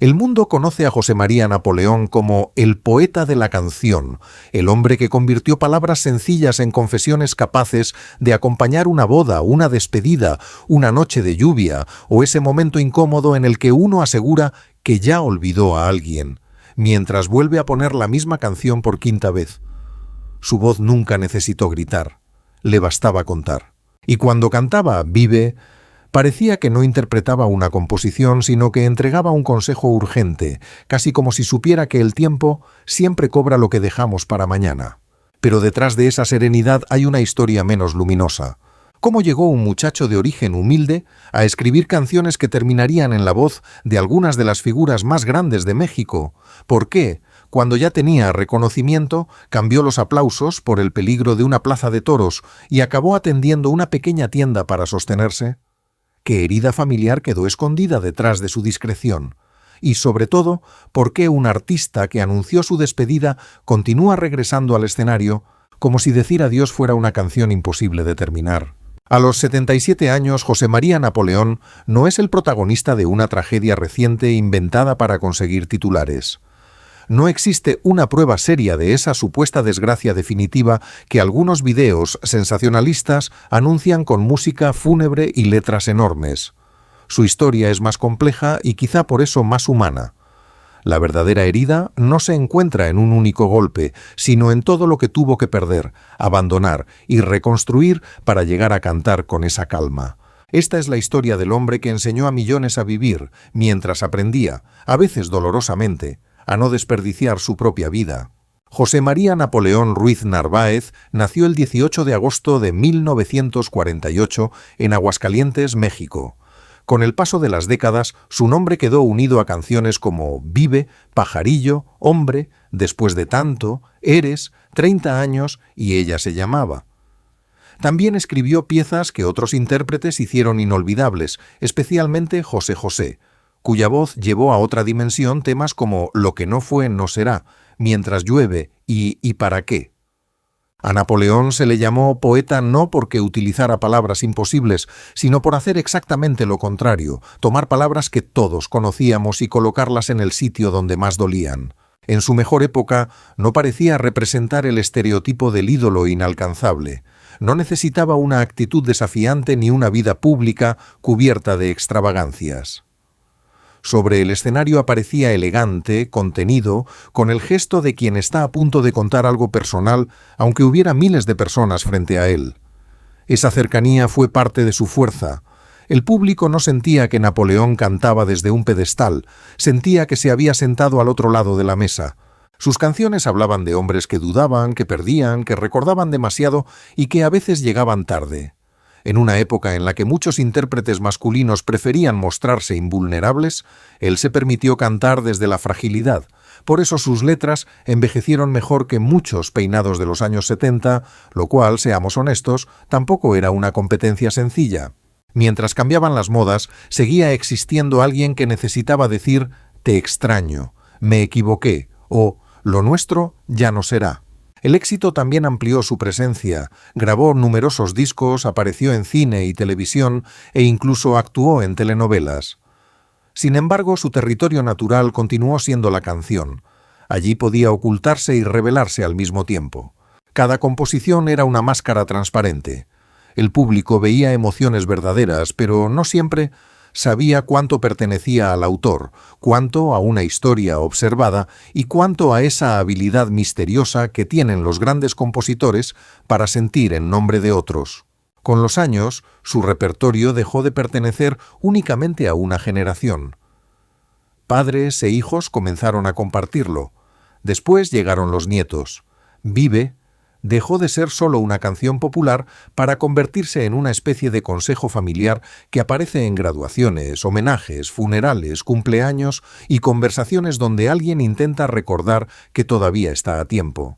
El mundo conoce a José María Napoleón como el poeta de la canción, el hombre que convirtió palabras sencillas en confesiones capaces de acompañar una boda, una despedida, una noche de lluvia o ese momento incómodo en el que uno asegura que ya olvidó a alguien, mientras vuelve a poner la misma canción por quinta vez. Su voz nunca necesitó gritar, le bastaba contar. Y cuando cantaba Vive, parecía que no interpretaba una composición, sino que entregaba un consejo urgente, casi como si supiera que el tiempo siempre cobra lo que dejamos para mañana. Pero detrás de esa serenidad hay una historia menos luminosa. ¿Cómo llegó un muchacho de origen humilde a escribir canciones que terminarían en la voz de algunas de las figuras más grandes de México? ¿Por qué, cuando ya tenía reconocimiento, cambió los aplausos por el peligro de una plaza de toros y acabó atendiendo una pequeña tienda para sostenerse? ¿Qué herida familiar quedó escondida detrás de su discreción? Y, sobre todo, ¿por qué un artista que anunció su despedida continúa regresando al escenario como si decir adiós fuera una canción imposible de terminar? A los 77 años, José María Napoleón no es el protagonista de una tragedia reciente inventada para conseguir titulares. No existe una prueba seria de esa supuesta desgracia definitiva que algunos videos sensacionalistas anuncian con música fúnebre y letras enormes. Su historia es más compleja y quizá por eso más humana. La verdadera herida no se encuentra en un único golpe, sino en todo lo que tuvo que perder, abandonar y reconstruir para llegar a cantar con esa calma. Esta es la historia del hombre que enseñó a millones a vivir, mientras aprendía, a veces dolorosamente, a no desperdiciar su propia vida. José María Napoleón Ruiz Narváez nació el 18 de agosto de 1948 en Aguascalientes, México. Con el paso de las décadas, su nombre quedó unido a canciones como Vive, Pajarillo, Hombre, Después de tanto, Eres, 30 años y Ella se llamaba. También escribió piezas que otros intérpretes hicieron inolvidables, especialmente José José, cuya voz llevó a otra dimensión temas como Lo que no fue no será, Mientras llueve y ¿para qué? A Napoleón se le llamó poeta no porque utilizara palabras imposibles, sino por hacer exactamente lo contrario, tomar palabras que todos conocíamos y colocarlas en el sitio donde más dolían. En su mejor época no parecía representar el estereotipo del ídolo inalcanzable. No necesitaba una actitud desafiante ni una vida pública cubierta de extravagancias. Sobre el escenario aparecía elegante, contenido, con el gesto de quien está a punto de contar algo personal, aunque hubiera miles de personas frente a él. Esa cercanía fue parte de su fuerza. El público no sentía que Napoleón cantaba desde un pedestal, sentía que se había sentado al otro lado de la mesa. Sus canciones hablaban de hombres que dudaban, que perdían, que recordaban demasiado y que a veces llegaban tarde. En una época en la que muchos intérpretes masculinos preferían mostrarse invulnerables, él se permitió cantar desde la fragilidad. Por eso sus letras envejecieron mejor que muchos peinados de los años 70, lo cual, seamos honestos, tampoco era una competencia sencilla. Mientras cambiaban las modas, seguía existiendo alguien que necesitaba decir «te extraño», «me equivoqué» o «lo nuestro ya no será». El éxito también amplió su presencia, grabó numerosos discos, apareció en cine y televisión e incluso actuó en telenovelas. Sin embargo, su territorio natural continuó siendo la canción. Allí podía ocultarse y revelarse al mismo tiempo. Cada composición era una máscara transparente. El público veía emociones verdaderas, pero no siempre sabía cuánto pertenecía al autor, cuánto a una historia observada y cuánto a esa habilidad misteriosa que tienen los grandes compositores para sentir en nombre de otros. Con los años, su repertorio dejó de pertenecer únicamente a una generación. Padres e hijos comenzaron a compartirlo. Después llegaron los nietos. Vive dejó de ser solo una canción popular para convertirse en una especie de consejo familiar que aparece en graduaciones, homenajes, funerales, cumpleaños y conversaciones donde alguien intenta recordar que todavía está a tiempo.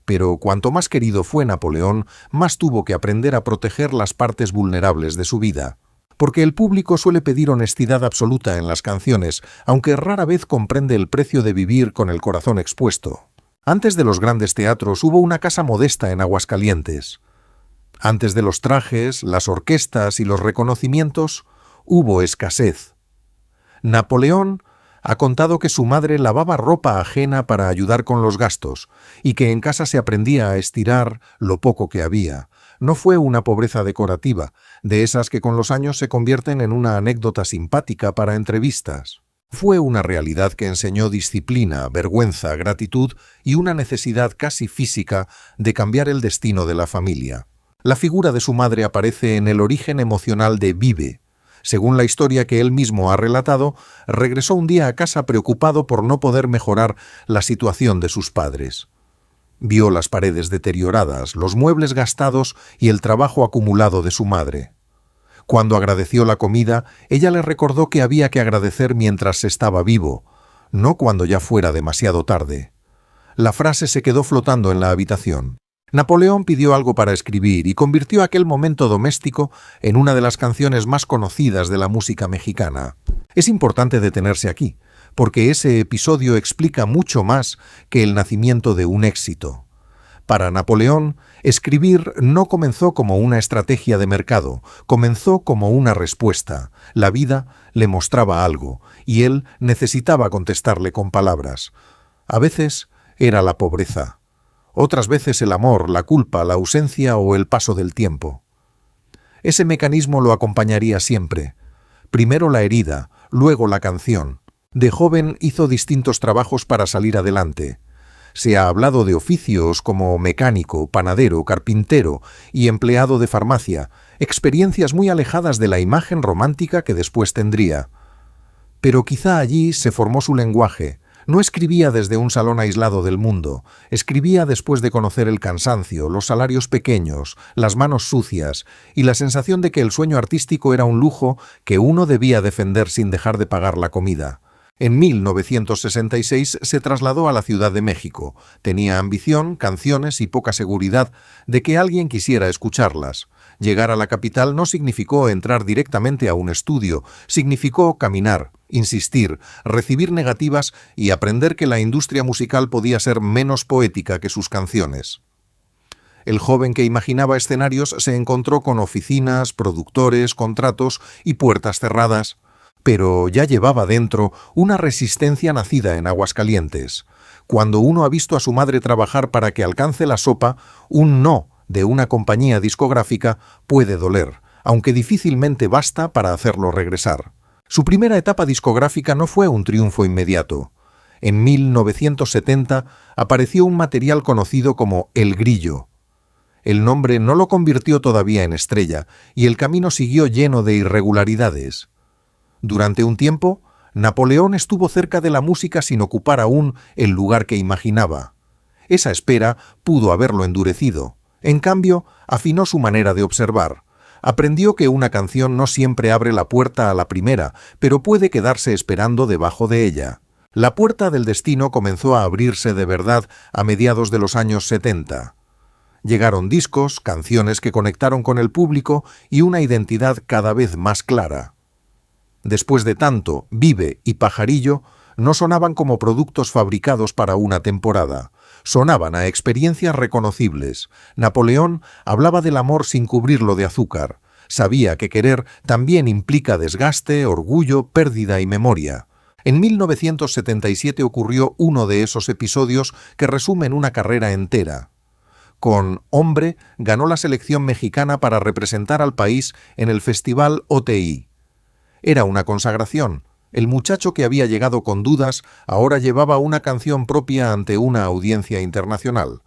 Pero cuanto más querido fue Napoleón, más tuvo que aprender a proteger las partes vulnerables de su vida. Porque el público suele pedir honestidad absoluta en las canciones, aunque rara vez comprende el precio de vivir con el corazón expuesto. Antes de los grandes teatros hubo una casa modesta en Aguascalientes. Antes de los trajes, las orquestas y los reconocimientos, hubo escasez. Napoleón Ha contado que su madre lavaba ropa ajena para ayudar con los gastos y que en casa se aprendía a estirar lo poco que había. No fue una pobreza decorativa, de esas que con los años se convierten en una anécdota simpática para entrevistas. Fue una realidad que enseñó disciplina, vergüenza, gratitud y una necesidad casi física de cambiar el destino de la familia. La figura de su madre aparece en el origen emocional de Vive. Según la historia que él mismo ha relatado, regresó un día a casa preocupado por no poder mejorar la situación de sus padres. Vio las paredes deterioradas, los muebles gastados y el trabajo acumulado de su madre. Cuando agradeció la comida, ella le recordó que había que agradecer mientras se estaba vivo, no cuando ya fuera demasiado tarde. La frase se quedó flotando en la habitación. Napoleón pidió algo para escribir y convirtió aquel momento doméstico en una de las canciones más conocidas de la música mexicana. Es importante detenerse aquí, porque ese episodio explica mucho más que el nacimiento de un éxito. Para Napoleón, escribir no comenzó como una estrategia de mercado, comenzó como una respuesta. La vida le mostraba algo, y él necesitaba contestarle con palabras. A veces era la pobreza, otras veces el amor, la culpa, la ausencia o el paso del tiempo. Ese mecanismo lo acompañaría siempre. Primero la herida, luego la canción. De joven hizo distintos trabajos para salir adelante. Se ha hablado de oficios como mecánico, panadero, carpintero y empleado de farmacia, experiencias muy alejadas de la imagen romántica que después tendría. Pero quizá allí se formó su lenguaje. No escribía desde un salón aislado del mundo, escribía después de conocer el cansancio, los salarios pequeños, las manos sucias y la sensación de que el sueño artístico era un lujo que uno debía defender sin dejar de pagar la comida. En 1966 se trasladó a la Ciudad de México. Tenía ambición, canciones y poca seguridad de que alguien quisiera escucharlas. Llegar a la capital no significó entrar directamente a un estudio, significó caminar, insistir, recibir negativas y aprender que la industria musical podía ser menos poética que sus canciones. El joven que imaginaba escenarios se encontró con oficinas, productores, contratos y puertas cerradas. Pero ya llevaba dentro una resistencia nacida en Aguascalientes. Cuando uno ha visto a su madre trabajar para que alcance la sopa, un no de una compañía discográfica puede doler, aunque difícilmente basta para hacerlo regresar. Su primera etapa discográfica no fue un triunfo inmediato. En 1970 apareció un material conocido como El Grillo. El nombre no lo convirtió todavía en estrella, y el camino siguió lleno de irregularidades. Durante un tiempo, Napoleón estuvo cerca de la música sin ocupar aún el lugar que imaginaba. Esa espera pudo haberlo endurecido. En cambio, afinó su manera de observar. Aprendió que una canción no siempre abre la puerta a la primera, pero puede quedarse esperando debajo de ella. La puerta del destino comenzó a abrirse de verdad a mediados de los años 70. Llegaron discos, canciones que conectaron con el público y una identidad cada vez más clara. Después de tanto, Vive y Pajarillo no sonaban como productos fabricados para una temporada. Sonaban a experiencias reconocibles. Napoleón hablaba del amor sin cubrirlo de azúcar. Sabía que querer también implica desgaste, orgullo, pérdida y memoria. En 1977 ocurrió uno de esos episodios que resumen una carrera entera. Con Hombre ganó la selección mexicana para representar al país en el Festival OTI. Era una consagración. El muchacho que había llegado con dudas ahora llevaba una canción propia ante una audiencia internacional.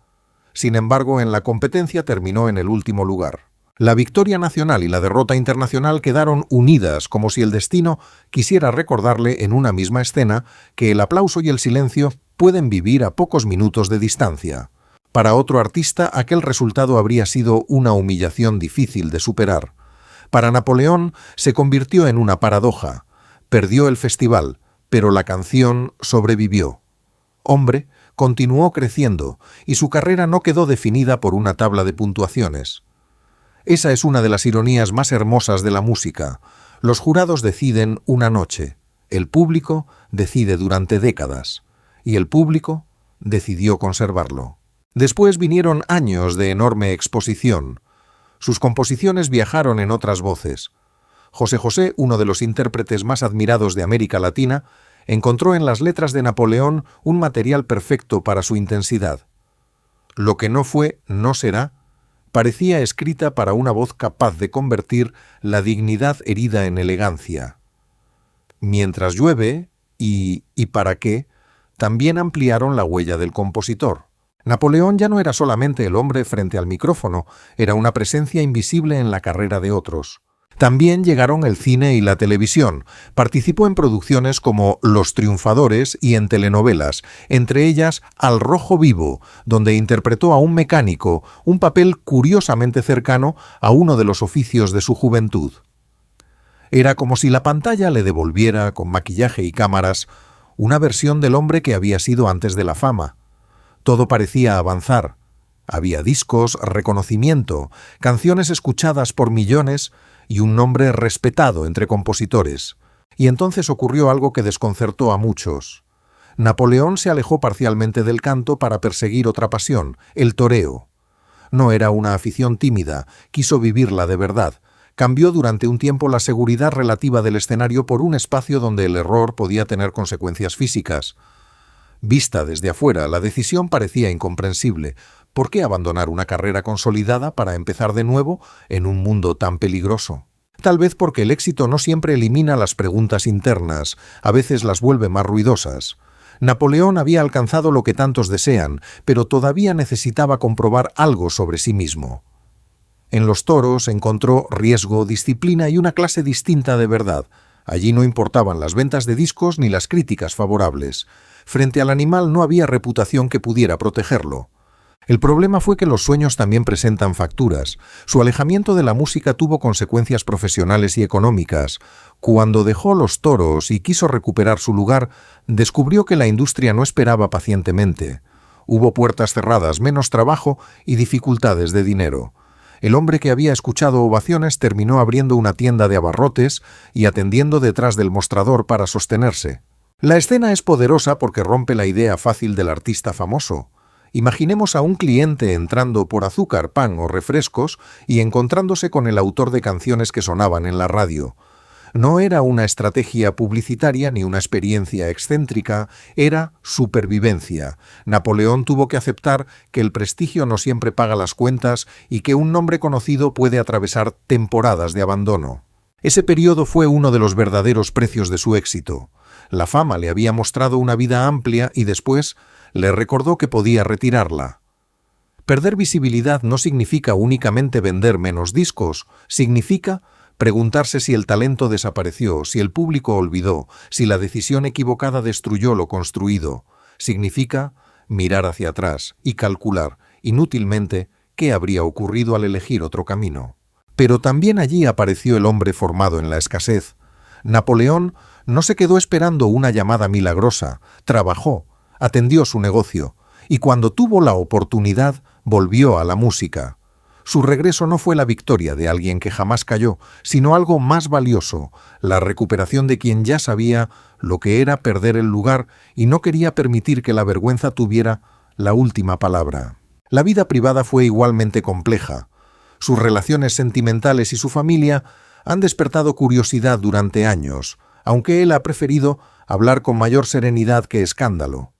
Sin embargo, en la competencia terminó en el último lugar. La victoria nacional y la derrota internacional quedaron unidas, como si el destino quisiera recordarle en una misma escena que el aplauso y el silencio pueden vivir a pocos minutos de distancia. Para otro artista, aquel resultado habría sido una humillación difícil de superar. Para Napoleón se convirtió en una paradoja. Perdió el festival, pero la canción sobrevivió. Hombre continuó creciendo y su carrera no quedó definida por una tabla de puntuaciones. Esa es una de las ironías más hermosas de la música. Los jurados deciden una noche, el público decide durante décadas, y el público decidió conservarlo. Después vinieron años de enorme exposición. Sus composiciones viajaron en otras voces. José José, uno de los intérpretes más admirados de América Latina, encontró en las letras de Napoleón un material perfecto para su intensidad. Lo que no fue, no será, parecía escrita para una voz capaz de convertir la dignidad herida en elegancia. Mientras llueve, y para qué, también ampliaron la huella del compositor. Napoleón ya no era solamente el hombre frente al micrófono, era una presencia invisible en la carrera de otros. También llegaron el cine y la televisión. Participó en producciones como Los Triunfadores y en telenovelas, entre ellas Al Rojo Vivo, donde interpretó a un mecánico, un papel curiosamente cercano a uno de los oficios de su juventud. Era como si la pantalla le devolviera, con maquillaje y cámaras, una versión del hombre que había sido antes de la fama. Todo parecía avanzar. Había discos, reconocimiento, canciones escuchadas por millones y un nombre respetado entre compositores. Y entonces ocurrió algo que desconcertó a muchos. Napoleón se alejó parcialmente del canto para perseguir otra pasión, el toreo. No era una afición tímida, quiso vivirla de verdad. Cambió durante un tiempo la seguridad relativa del escenario por un espacio donde el error podía tener consecuencias físicas. Vista desde afuera, la decisión parecía incomprensible. ¿Por qué abandonar una carrera consolidada para empezar de nuevo en un mundo tan peligroso? Tal vez porque el éxito no siempre elimina las preguntas internas, a veces las vuelve más ruidosas. Napoleón había alcanzado lo que tantos desean, pero todavía necesitaba comprobar algo sobre sí mismo. En los toros encontró riesgo, disciplina y una clase distinta de verdad. Allí no importaban las ventas de discos ni las críticas favorables. Frente al animal no había reputación que pudiera protegerlo. El problema fue que los sueños también presentan facturas. Su alejamiento de la música tuvo consecuencias profesionales y económicas. Cuando dejó los toros y quiso recuperar su lugar, descubrió que la industria no esperaba pacientemente. Hubo puertas cerradas, menos trabajo y dificultades de dinero. El hombre que había escuchado ovaciones terminó abriendo una tienda de abarrotes y atendiendo detrás del mostrador para sostenerse. La escena es poderosa porque rompe la idea fácil del artista famoso. Imaginemos a un cliente entrando por azúcar, pan o refrescos y encontrándose con el autor de canciones que sonaban en la radio. No era una estrategia publicitaria ni una experiencia excéntrica, era supervivencia. Napoleón tuvo que aceptar que el prestigio no siempre paga las cuentas y que un nombre conocido puede atravesar temporadas de abandono. Ese periodo fue uno de los verdaderos precios de su éxito. La fama le había mostrado una vida amplia y después le recordó que podía retirarla. Perder visibilidad no significa únicamente vender menos discos, significa preguntarse si el talento desapareció, si el público olvidó, si la decisión equivocada destruyó lo construido. Significa mirar hacia atrás y calcular, inútilmente, qué habría ocurrido al elegir otro camino. Pero también allí apareció el hombre formado en la escasez. Napoleón no se quedó esperando una llamada milagrosa, trabajó, atendió su negocio, y cuando tuvo la oportunidad, volvió a la música. Su regreso no fue la victoria de alguien que jamás cayó, sino algo más valioso, la recuperación de quien ya sabía lo que era perder el lugar y no quería permitir que la vergüenza tuviera la última palabra. La vida privada fue igualmente compleja. Sus relaciones sentimentales y su familia han despertado curiosidad durante años, aunque él ha preferido hablar con mayor serenidad que escándalo.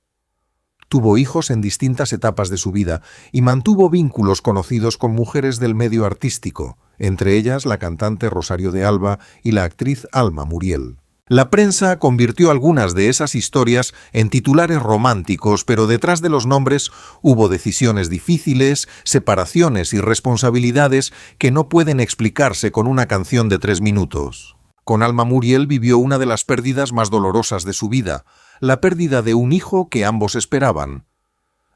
Tuvo hijos en distintas etapas de su vida y mantuvo vínculos conocidos con mujeres del medio artístico, entre ellas la cantante Rosario de Alba y la actriz Alma Muriel. La prensa convirtió algunas de esas historias en titulares románticos, pero detrás de los nombres hubo decisiones difíciles, separaciones y responsabilidades que no pueden explicarse con una canción de 3 minutos. Con Alma Muriel vivió una de las pérdidas más dolorosas de su vida, la pérdida de un hijo que ambos esperaban.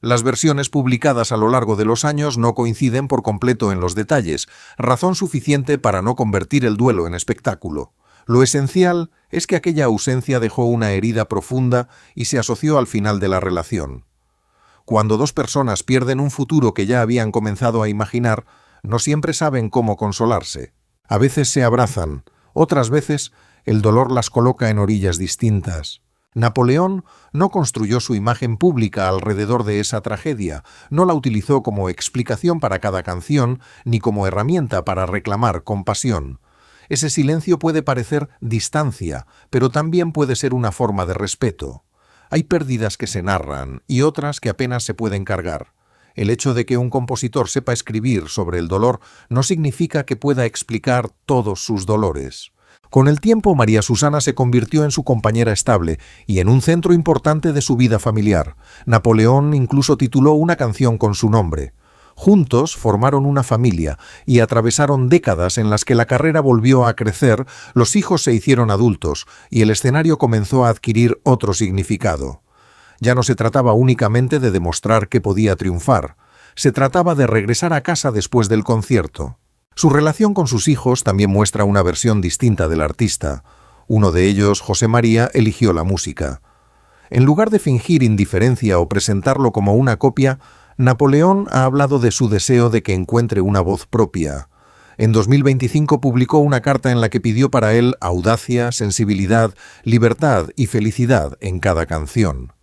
Las versiones publicadas a lo largo de los años no coinciden por completo en los detalles, razón suficiente para no convertir el duelo en espectáculo. Lo esencial es que aquella ausencia dejó una herida profunda y se asoció al final de la relación. Cuando dos personas pierden un futuro que ya habían comenzado a imaginar, no siempre saben cómo consolarse. A veces se abrazan, otras veces el dolor las coloca en orillas distintas. Napoleón no construyó su imagen pública alrededor de esa tragedia, no la utilizó como explicación para cada canción ni como herramienta para reclamar compasión. Ese silencio puede parecer distancia, pero también puede ser una forma de respeto. Hay pérdidas que se narran y otras que apenas se pueden cargar. El hecho de que un compositor sepa escribir sobre el dolor no significa que pueda explicar todos sus dolores. Con el tiempo, María Susana se convirtió en su compañera estable y en un centro importante de su vida familiar. Napoleón incluso tituló una canción con su nombre. Juntos formaron una familia y atravesaron décadas en las que la carrera volvió a crecer, los hijos se hicieron adultos y el escenario comenzó a adquirir otro significado. Ya no se trataba únicamente de demostrar que podía triunfar, se trataba de regresar a casa después del concierto. Su relación con sus hijos también muestra una versión distinta del artista. Uno de ellos, José María, eligió la música. En lugar de fingir indiferencia o presentarlo como una copia, Napoleón ha hablado de su deseo de que encuentre una voz propia. En 2025 publicó una carta en la que pidió para él audacia, sensibilidad, libertad y felicidad en cada canción.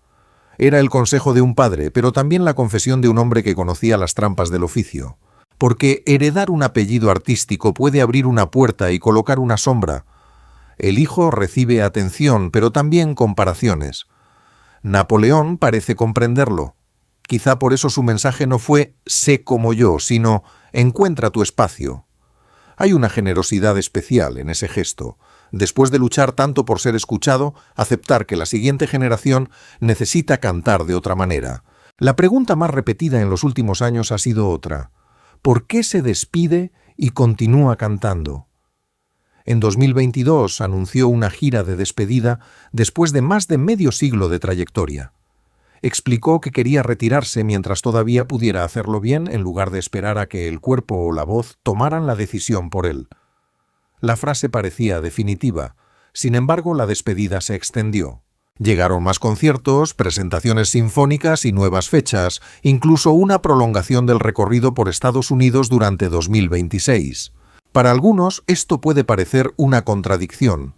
Era el consejo de un padre, pero también la confesión de un hombre que conocía las trampas del oficio. Porque heredar un apellido artístico puede abrir una puerta y colocar una sombra. El hijo recibe atención, pero también comparaciones. Napoleón parece comprenderlo. Quizá por eso su mensaje no fue «sé como yo», sino «encuentra tu espacio». Hay una generosidad especial en ese gesto. Después de luchar tanto por ser escuchado, aceptar que la siguiente generación necesita cantar de otra manera. La pregunta más repetida en los últimos años ha sido otra. ¿Por qué se despide y continúa cantando? En 2022 anunció una gira de despedida después de más de medio siglo de trayectoria. Explicó que quería retirarse mientras todavía pudiera hacerlo bien en lugar de esperar a que el cuerpo o la voz tomaran la decisión por él. La frase parecía definitiva, sin embargo la despedida se extendió. Llegaron más conciertos, presentaciones sinfónicas y nuevas fechas, incluso una prolongación del recorrido por Estados Unidos durante 2026. Para algunos esto puede parecer una contradicción.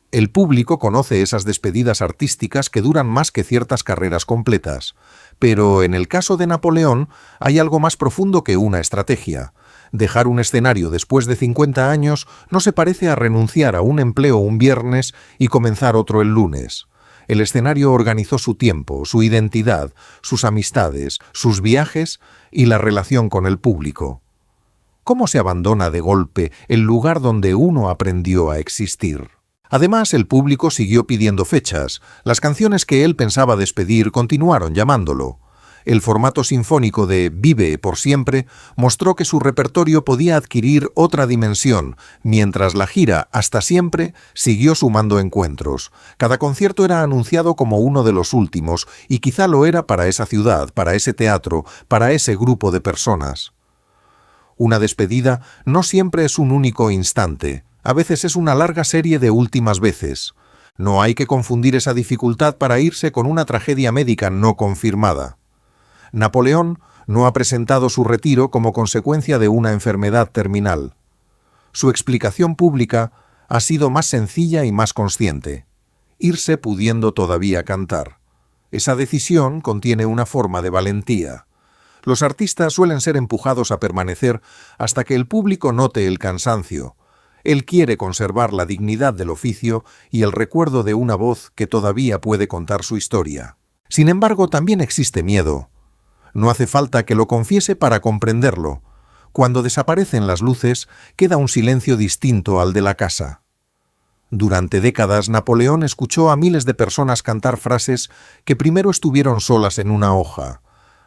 El público conoce esas despedidas artísticas que duran más que ciertas carreras completas, pero en el caso de Napoleón hay algo más profundo que una estrategia. Dejar un escenario después de 50 años no se parece a renunciar a un empleo un viernes y comenzar otro el lunes. El escenario organizó su tiempo, su identidad, sus amistades, sus viajes y la relación con el público. ¿Cómo se abandona de golpe el lugar donde uno aprendió a existir? Además, el público siguió pidiendo fechas. Las canciones que él pensaba despedir continuaron llamándolo. El formato sinfónico de Vive por siempre mostró que su repertorio podía adquirir otra dimensión, mientras la gira Hasta siempre siguió sumando encuentros. Cada concierto era anunciado como uno de los últimos, y quizá lo era para esa ciudad, para ese teatro, para ese grupo de personas. Una despedida no siempre es un único instante. A veces es una larga serie de últimas veces. No hay que confundir esa dificultad para irse con una tragedia médica no confirmada. Napoleón no ha presentado su retiro como consecuencia de una enfermedad terminal. Su explicación pública ha sido más sencilla y más consciente. Irse pudiendo todavía cantar. Esa decisión contiene una forma de valentía. Los artistas suelen ser empujados a permanecer hasta que el público note el cansancio. Él quiere conservar la dignidad del oficio y el recuerdo de una voz que todavía puede contar su historia. Sin embargo, también existe miedo. No hace falta que lo confiese para comprenderlo. Cuando desaparecen las luces, queda un silencio distinto al de la casa. Durante décadas, Napoleón escuchó a miles de personas cantar frases que primero estuvieron solas en una hoja.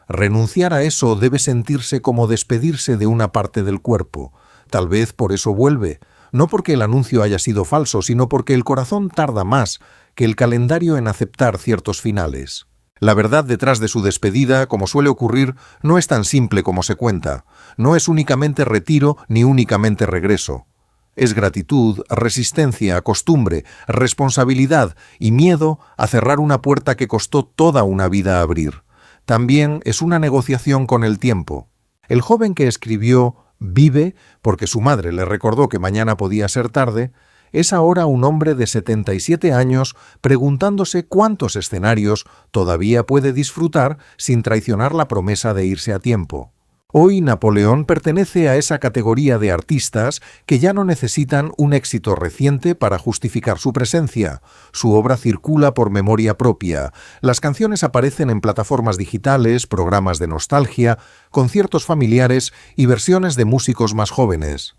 Renunciar a eso debe sentirse como despedirse de una parte del cuerpo. Tal vez por eso vuelve. No porque el anuncio haya sido falso, sino porque el corazón tarda más que el calendario en aceptar ciertos finales. La verdad detrás de su despedida, como suele ocurrir, no es tan simple como se cuenta. No es únicamente retiro ni únicamente regreso. Es gratitud, resistencia, costumbre, responsabilidad y miedo a cerrar una puerta que costó toda una vida abrir. También es una negociación con el tiempo. El joven que escribió Vive, porque su madre le recordó que mañana podía ser tarde, es ahora un hombre de 77 años preguntándose cuántos escenarios todavía puede disfrutar sin traicionar la promesa de irse a tiempo. Hoy Napoleón pertenece a esa categoría de artistas que ya no necesitan un éxito reciente para justificar su presencia. Su obra circula por memoria propia. Las canciones aparecen en plataformas digitales, programas de nostalgia, conciertos familiares y versiones de músicos más jóvenes.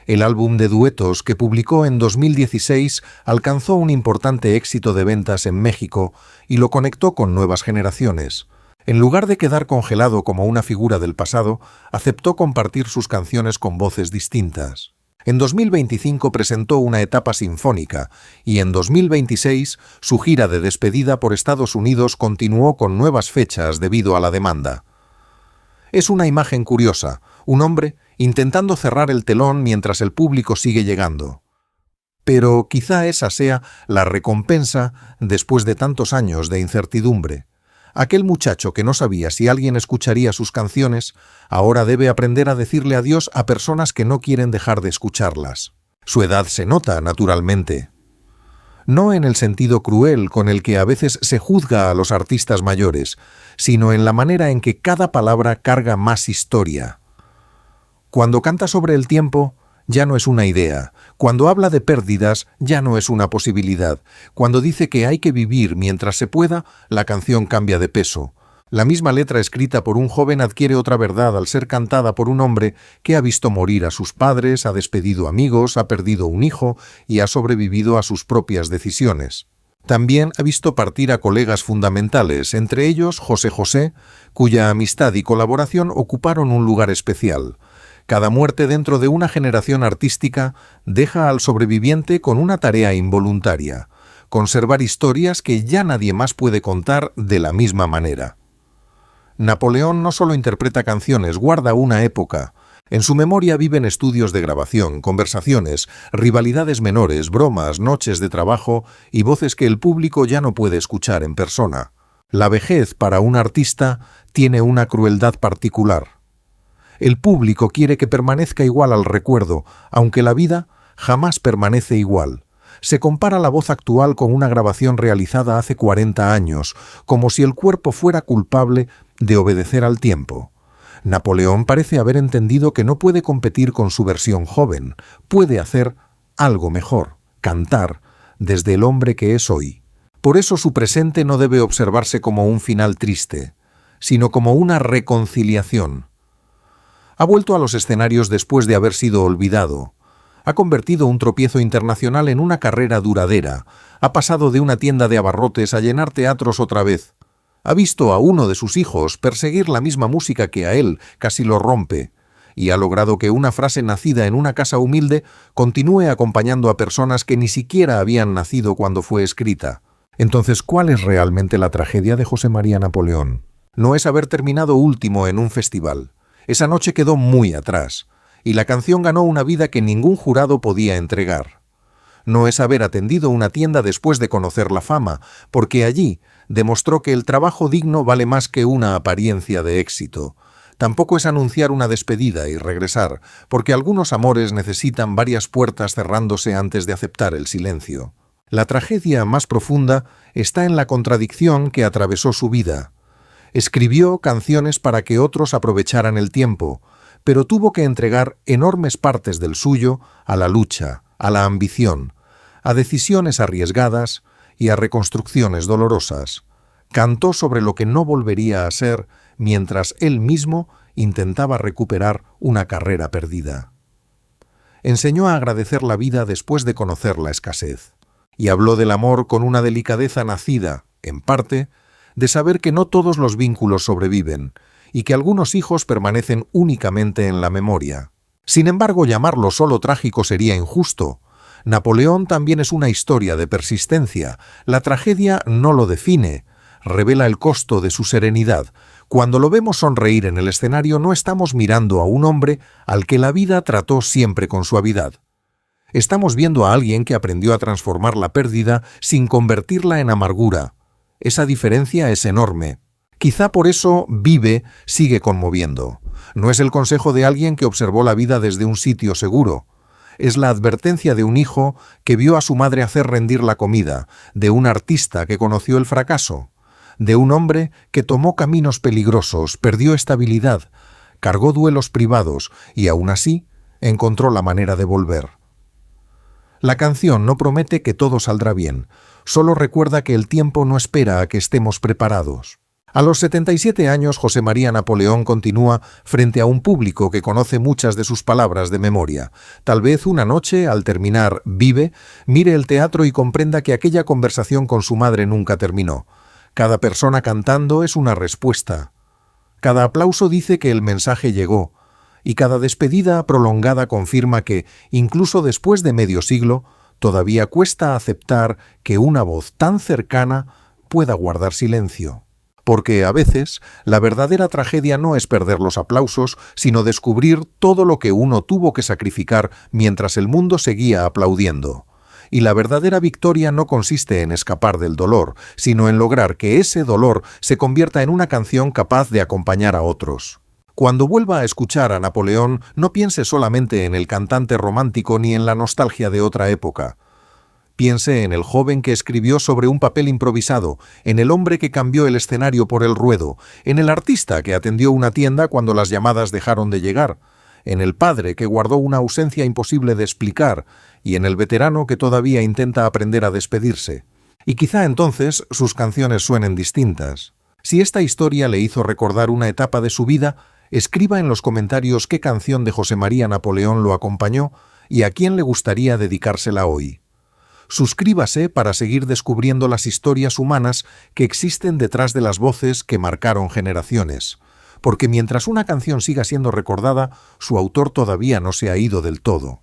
El álbum de duetos que publicó en 2016 alcanzó un importante éxito de ventas en México y lo conectó con nuevas generaciones. En lugar de quedar congelado como una figura del pasado, aceptó compartir sus canciones con voces distintas. En 2025 presentó una etapa sinfónica y en 2026 su gira de despedida por Estados Unidos continuó con nuevas fechas debido a la demanda. Es una imagen curiosa, un hombre intentando cerrar el telón mientras el público sigue llegando. Pero quizá esa sea la recompensa después de tantos años de incertidumbre. Aquel muchacho que no sabía si alguien escucharía sus canciones, ahora debe aprender a decirle adiós a personas que no quieren dejar de escucharlas. Su edad se nota, naturalmente. No en el sentido cruel con el que a veces se juzga a los artistas mayores, sino en la manera en que cada palabra carga más historia. Cuando canta sobre el tiempo, ya no es una idea. Cuando habla de pérdidas, ya no es una posibilidad. Cuando dice que hay que vivir mientras se pueda, la canción cambia de peso. La misma letra escrita por un joven adquiere otra verdad al ser cantada por un hombre que ha visto morir a sus padres, ha despedido amigos, ha perdido un hijo y ha sobrevivido a sus propias decisiones. También ha visto partir a colegas fundamentales, entre ellos José José, cuya amistad y colaboración ocuparon un lugar especial. Cada muerte dentro de una generación artística deja al sobreviviente con una tarea involuntaria: conservar historias que ya nadie más puede contar de la misma manera. Napoleón no solo interpreta canciones, guarda una época. En su memoria viven estudios de grabación, conversaciones, rivalidades menores, bromas, noches de trabajo y voces que el público ya no puede escuchar en persona. La vejez para un artista tiene una crueldad particular. El público quiere que permanezca igual al recuerdo, aunque la vida jamás permanece igual. Se compara la voz actual con una grabación realizada hace 40 años, como si el cuerpo fuera culpable de obedecer al tiempo. Napoleón parece haber entendido que no puede competir con su versión joven, puede hacer algo mejor, cantar desde el hombre que es hoy. Por eso su presente no debe observarse como un final triste, sino como una reconciliación. Ha vuelto a los escenarios después de haber sido olvidado. Ha convertido un tropiezo internacional en una carrera duradera. Ha pasado de una tienda de abarrotes a llenar teatros otra vez. Ha visto a uno de sus hijos perseguir la misma música que a él, casi lo rompe. Y ha logrado que una frase nacida en una casa humilde continúe acompañando a personas que ni siquiera habían nacido cuando fue escrita. Entonces, ¿cuál es realmente la tragedia de José María Napoleón? No es haber terminado último en un festival. Esa noche quedó muy atrás, y la canción ganó una vida que ningún jurado podía entregar. No es haber atendido una tienda después de conocer la fama, porque allí demostró que el trabajo digno vale más que una apariencia de éxito. Tampoco es anunciar una despedida y regresar, porque algunos amores necesitan varias puertas cerrándose antes de aceptar el silencio. La tragedia más profunda está en la contradicción que atravesó su vida. Escribió canciones para que otros aprovecharan el tiempo, pero tuvo que entregar enormes partes del suyo a la lucha, a la ambición, a decisiones arriesgadas y a reconstrucciones dolorosas. Cantó sobre lo que no volvería a ser mientras él mismo intentaba recuperar una carrera perdida. Enseñó a agradecer la vida después de conocer la escasez, y habló del amor con una delicadeza nacida, en parte, de saber que no todos los vínculos sobreviven y que algunos hijos permanecen únicamente en la memoria. Sin embargo, llamarlo solo trágico sería injusto. Napoleón también es una historia de persistencia. La tragedia no lo define, revela el costo de su serenidad. Cuando lo vemos sonreír en el escenario, no estamos mirando a un hombre al que la vida trató siempre con suavidad. Estamos viendo a alguien que aprendió a transformar la pérdida sin convertirla en amargura. Esa diferencia es enorme. Quizá por eso Vive sigue conmoviendo. No es el consejo de alguien que observó la vida desde un sitio seguro. Es la advertencia de un hijo que vio a su madre hacer rendir la comida, de un artista que conoció el fracaso, de un hombre que tomó caminos peligrosos, perdió estabilidad, cargó duelos privados y aún así encontró la manera de volver. La canción no promete que todo saldrá bien, solo recuerda que el tiempo no espera a que estemos preparados. A los 77 años, José María Napoleón continúa frente a un público que conoce muchas de sus palabras de memoria. Tal vez una noche, al terminar Vive, mire el teatro y comprenda que aquella conversación con su madre nunca terminó. Cada persona cantando es una respuesta. Cada aplauso dice que el mensaje llegó, y cada despedida prolongada confirma que, incluso después de medio siglo, todavía cuesta aceptar que una voz tan cercana pueda guardar silencio. Porque a veces la verdadera tragedia no es perder los aplausos, sino descubrir todo lo que uno tuvo que sacrificar mientras el mundo seguía aplaudiendo. Y la verdadera victoria no consiste en escapar del dolor, sino en lograr que ese dolor se convierta en una canción capaz de acompañar a otros. Cuando vuelva a escuchar a Napoleón, no piense solamente en el cantante romántico ni en la nostalgia de otra época. Piense en el joven que escribió sobre un papel improvisado, en el hombre que cambió el escenario por el ruedo, en el artista que atendió una tienda cuando las llamadas dejaron de llegar, en el padre que guardó una ausencia imposible de explicar y en el veterano que todavía intenta aprender a despedirse. Y quizá entonces sus canciones suenen distintas. Si esta historia le hizo recordar una etapa de su vida, escriba en los comentarios qué canción de José María Napoleón lo acompañó y a quién le gustaría dedicársela hoy. Suscríbase para seguir descubriendo las historias humanas que existen detrás de las voces que marcaron generaciones, porque mientras una canción siga siendo recordada, su autor todavía no se ha ido del todo.